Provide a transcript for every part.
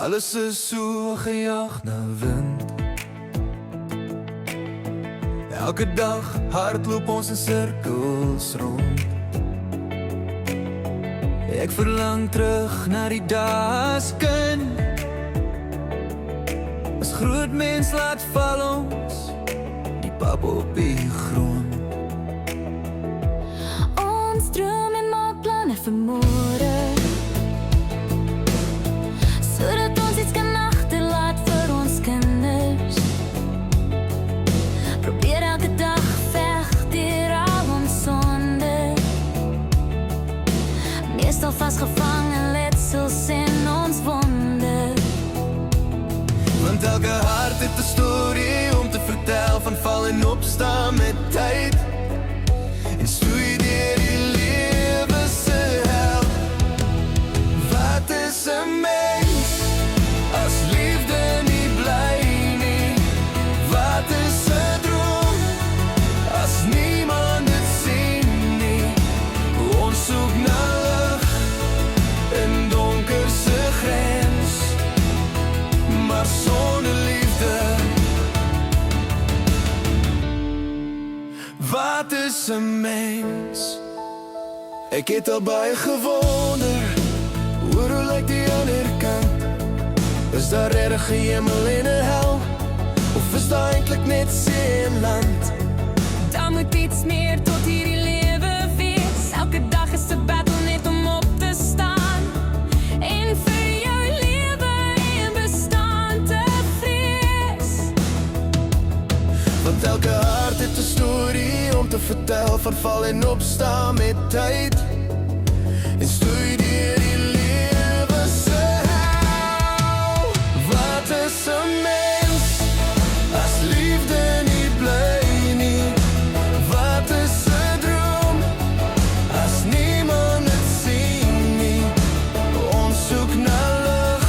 Alles is so gejaag na wind. Elke dag hardloop ons in sirkels rond. Ek verlang terug na die dae as kind. As groot mens laat val ons die pap op die grond. Ons droom en maak planne vir môre, sodat ons iets kan agterlaat vir ons kinders. Probeer elke dag veg deur al ons sonde, meestal vasgevang in letsels en ons wonde. Want elke hart het 'n storie om te vertel, van val en opstaan met tyd. En stoei deur die lewe se hel. Wat is 'n mens as liefde nie bly nie? Wat is 'n droom as niemand dit sien nie? Ons soek na lig in donker se grens, maar sonder liefde. Wat is 'n mens? Ek het al baie gewonder oor hoe lyk die ander kant. Is daar regtig 'n hemel en 'n hel? Of is daar eintlik net see en land? Daar moet iets meer tot hierdie lewe wees. Elke dag is 'n battle net om op te staan en vir jou lewe en bestaan te vrees. Want elke hart het 'n storie om te vertel, van val en opstaan met tyd. En stoei deur die lewe se hel. Wat is 'n mens as liefde nie bly nie? Wat is 'n droom as niemand dit sien nie? Ons soek na lig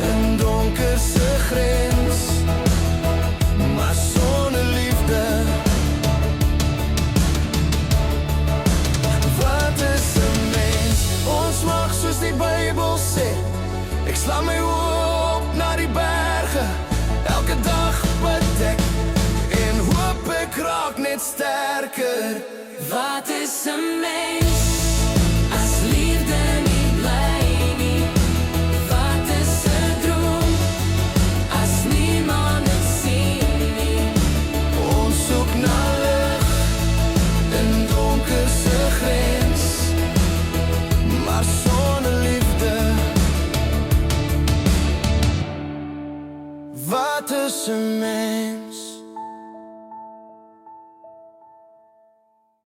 in donker se grens, maar sonder liefde. Wat is 'n mens? Ons mag soos die Bybel sê. Ek slaan my oë op na die berge, elke dag bedek, en hoop ek raak net sterker. Wat is 'n mens as liefde nie bly nie? Wat is 'n droom as niemand dit sien nie? Ons soek na lig in donker se grens, maar sonder liefde. Wat is 'n mens?